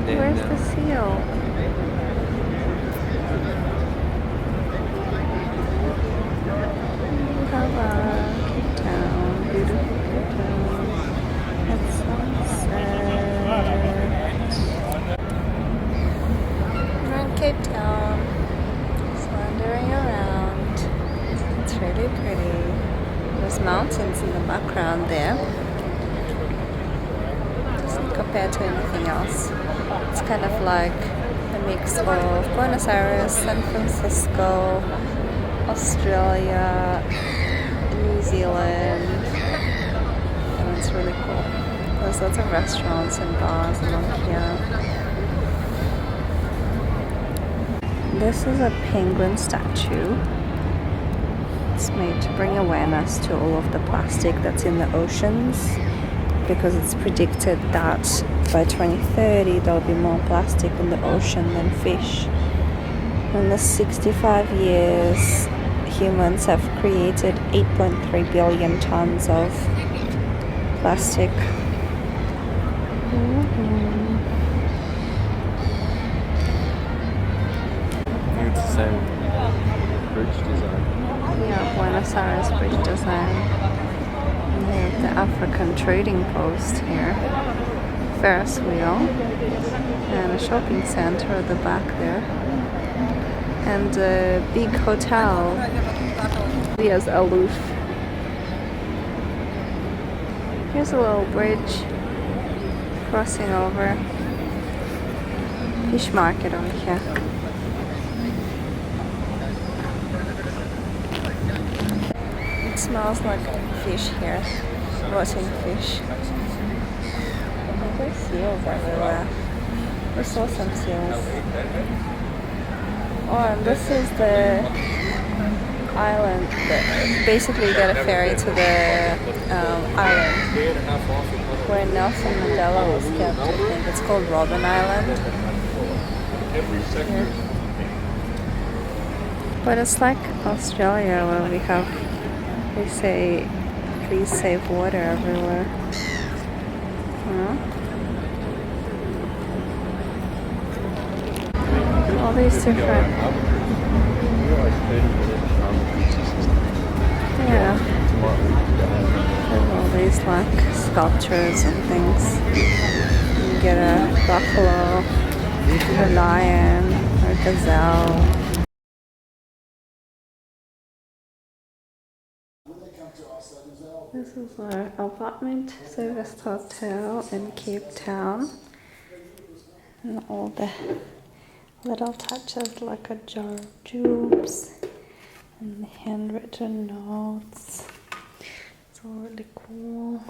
Where's the seal? Hello, Cape Town, beautiful Cape Town. It's sunset. We're in Cape Town, just wandering around. It's really pretty. There's mountains in the background there. Doesn't compare to anything else. It's kind of like a mix of Buenos Aires, San Francisco, Australia, New Zealand, and it's really cool. There's lots of restaurants and bars along here. This is a penguin statue. It's made to bring awareness to all of the plastic that's in the oceans, because it's predicted that by 2030 there'll be more plastic in the ocean than fish. In the 65 years, humans have created 8.3 billion tons of plastic. It's the same bridge design. Yeah, Buenos Aires bridge design. And we have the African trading post here. Ferris wheel. And a shopping center at the back there. And a big hotel. Yes, aloof. Here's a little bridge crossing over. Fish market over here. It smells like fish here. Rotting fish. There's seals everywhere. We saw some seals. Oh, and this is the island. Basically, you get a ferry to the island where Nelson Mandela was kept. I think it's called Robben Island. Yeah. But it's like Australia, where we say, please save water everywhere. All these different. Yeah. There's all these like sculptures and things. You get a buffalo, a lion, or a gazelle. This is our apartment service hotel in Cape Town. And all the little touches like a jar of jewels and the handwritten notes. It's all really cool.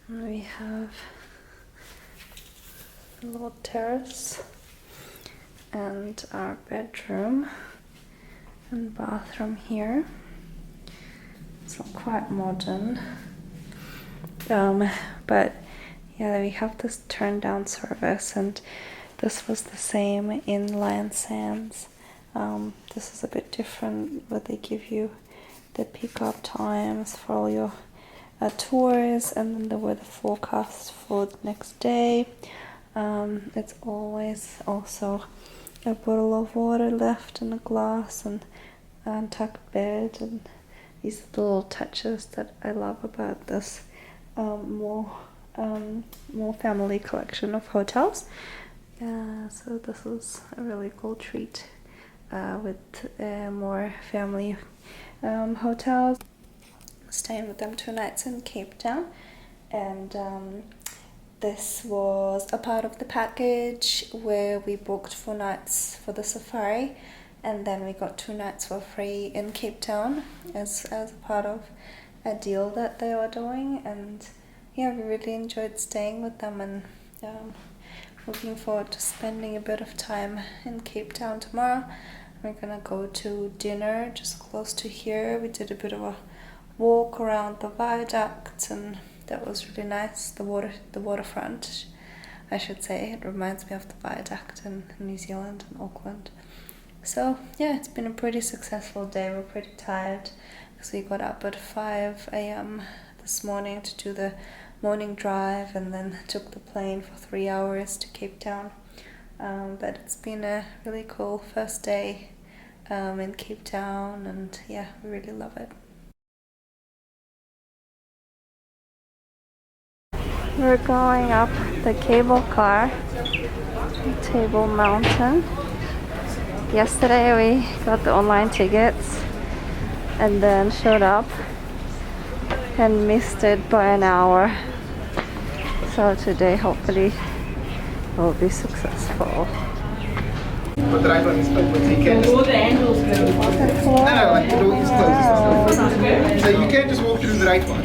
And we have a little terrace and our bedroom and bathroom here. It's all quite modern. But yeah, we have this turn down service, and this was the same in Lion Sands. This is a bit different, but they give you the pick-up times for all your tours, and then the weather forecast for the next day. It's always also a bottle of water left in a glass, and tucked bed, and these are the little touches that I love about this more family collection of hotels. So this is a really cool treat with more family hotels. Staying with them 2 nights in Cape Town, and this was a part of the package where we booked 4 nights for the safari, and then we got 2 nights for free in Cape Town as a part of a deal that they were doing. And yeah, we really enjoyed staying with them, and looking forward to spending a bit of time in Cape Town tomorrow. We're gonna go to dinner just close to here. We did a bit of a walk around the viaduct, and that was really nice. The waterfront, I should say. It reminds me of the viaduct in New Zealand and Auckland. So yeah, it's been a pretty successful day. We're pretty tired because we got up at 5 a.m. this morning to do the morning drive and then took the plane for 3 hours to Cape Town. But it's been a really cool first day in Cape Town, and yeah, we really love it. We're going up the cable car, Table Mountain. Yesterday we got the online tickets and then showed up and missed it by an hour. So today hopefully will be successful. But the right one is open, so you can't just... Oh, the handles go. No, like the door is closed. So you can't just walk through the right one.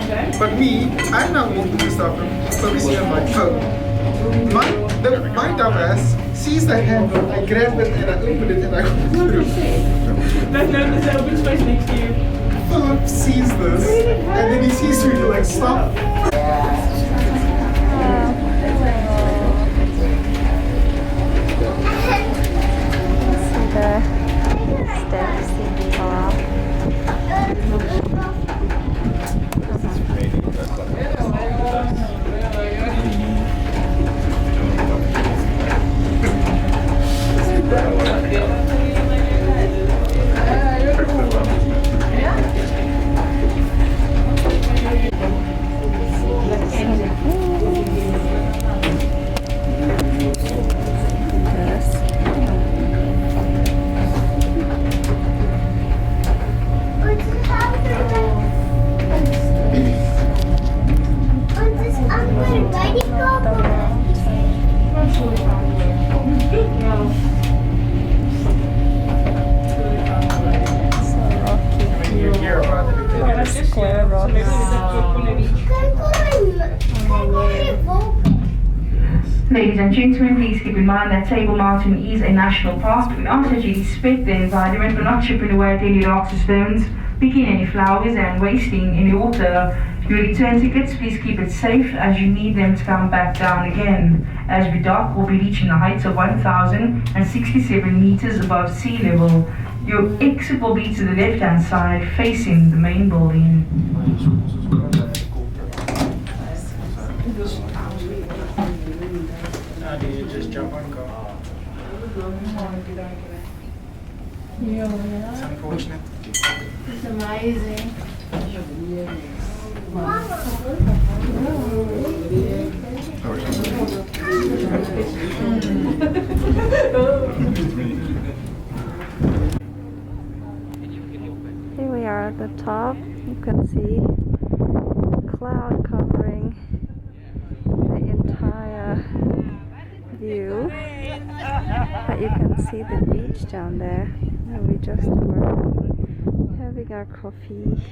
Okay. But me, I'm now walking to stuff from obviously on my phone. My dumbass sees the handle, I grab it and I open it and I walk through. There's an open space next to you. Philip sees this and then he sees me like stop. Steps in far. Ladies and gentlemen, please keep in mind that Table Mountain is a national park. We ask that you respect the environment, but not chipping away at any rocks or stones, picking any flowers and wasting any water. If you return tickets, please keep it safe as you need them to come back down again. As we dock, we'll be reaching the heights of 1,067 meters above sea level. Your exit will be to the left-hand side, facing the main building. Do you just jump on car? It's unfortunate. It's amazing. Here we are at the top. You can see the cloud covering the entire view, but you can see the beach down there where we just were having our coffee.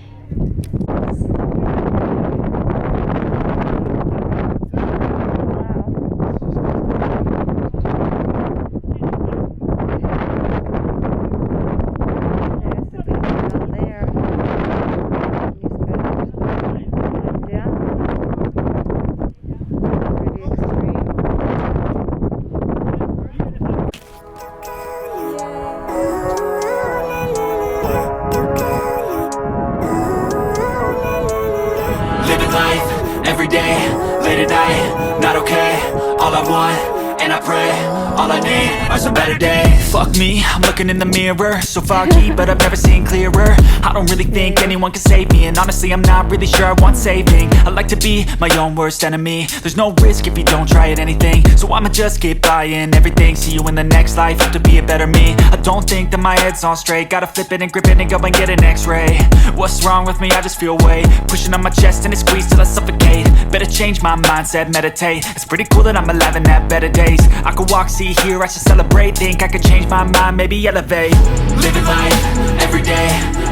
Every day, late at night, not okay. All I want, and I pray, all I need are some better days. Fuck me, I'm looking in the mirror, so foggy, but I've never seen clearer. I don't really think anyone can save me, and honestly I'm not really sure I want saving. I like to be my own worst enemy. There's no risk if you don't try at anything, so I'ma just keep buying everything. See you in the next life, have to be a better me. I don't think that my head's on straight, gotta flip it and grip it and go and get an x-ray. What's wrong with me? I just feel weight pushing on my chest and it squeezes till I suffocate. Better change my mindset, meditate. It's pretty cool that I'm alive and have better days. I could walk, see, hear, I should celebrate. Think I could change my mind, maybe elevate. Living life, every day,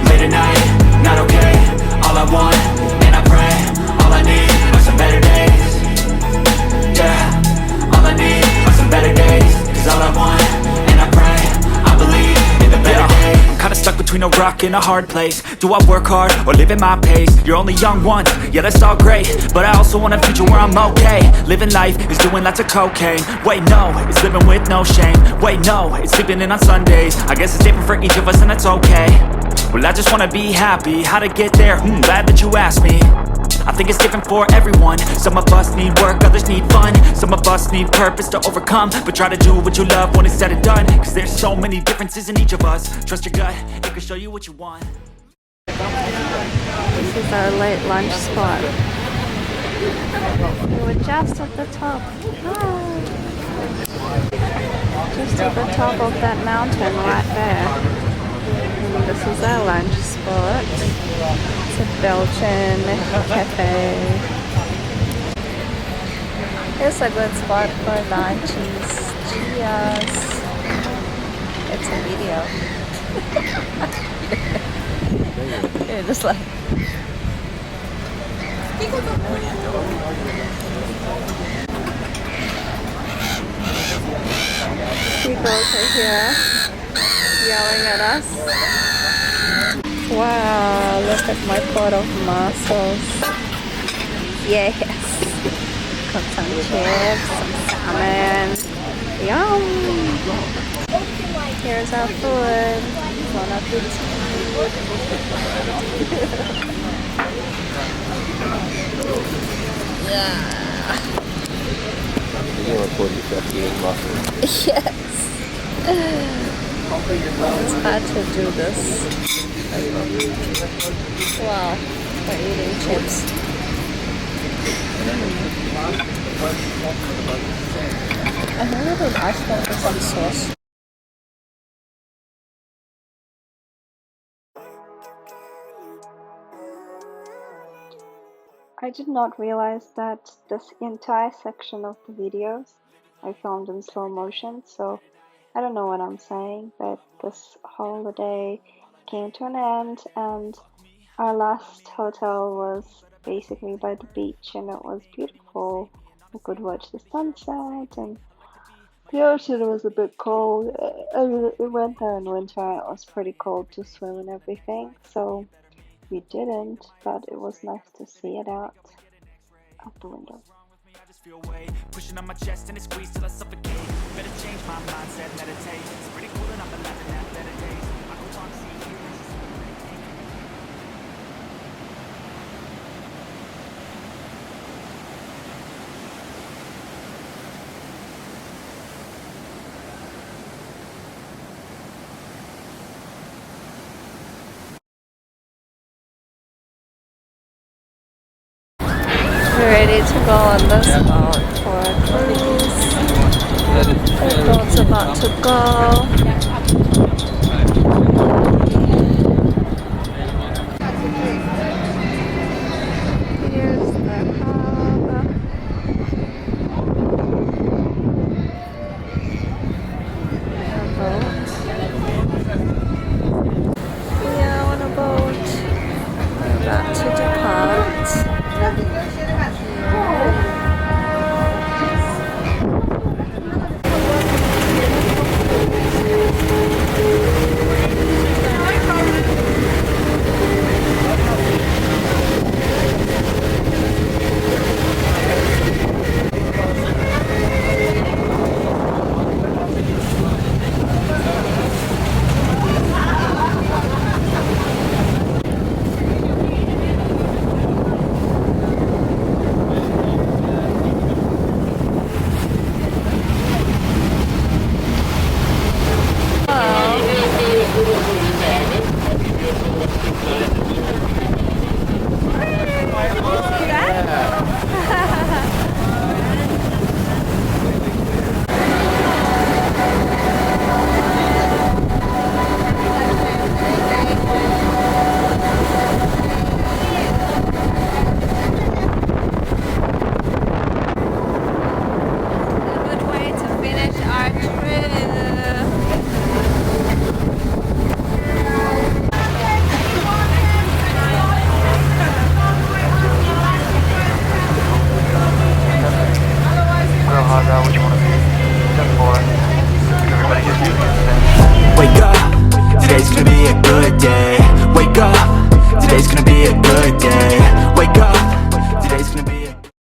late at night, not okay. All I want, and I pray, all I need are some better days. Yeah, all I need are some better days. Cause all I want, and I pray, I believe in the better days. I'm kinda stuck between a rock and a hard place. Do I work hard or live at my pace? You're only young once, yeah that's all great, but I also want a future where I'm okay. Living life is doing lots of cocaine. Wait no, it's living with no shame. Wait no, it's sleeping in on Sundays. I guess it's different for each of us and that's okay. Well I just wanna be happy, how to get there, glad that you asked me. I think it's different for everyone. Some of us need work, others need fun. Some of us need purpose to overcome. But try to do what you love when it's said and done. Cause there's so many differences in each of us. Trust your gut, it can show you what you want. This is our late lunch spot. We were just at the top. Just at the top of that mountain right there. And this is our lunch spot. It's a Belgian cafe. It's a good spot for lunches. Cheers. It's a video. You're just like... People are here yelling at us. Wow, look at my pot of mussels. Yes. Got some chips, some salmon. Yum! Here's our food. Bon appetit. Yeah. You record yourself eating mussels. Yes. It's hard to do this. Wow, we're eating chips. I heard it was ice cream with some sauce. I did not realize that this entire section of the videos I filmed in slow motion, so I don't know what I'm saying, but this holiday came to an end and our last hotel was basically by the beach and it was beautiful. We could watch the sunset and the ocean was a bit cold. I mean, we went there in winter and it was pretty cold to swim and everything, so we didn't, but it was nice to see it out the window. I just feel weight pushing on my chest and it squeezes till I suffocate. Better change my mindset, meditate. It's pretty cool and I'm imagining that better days. I go on, see you. We're ready to go on this boat for a cruise. The boat's about to go.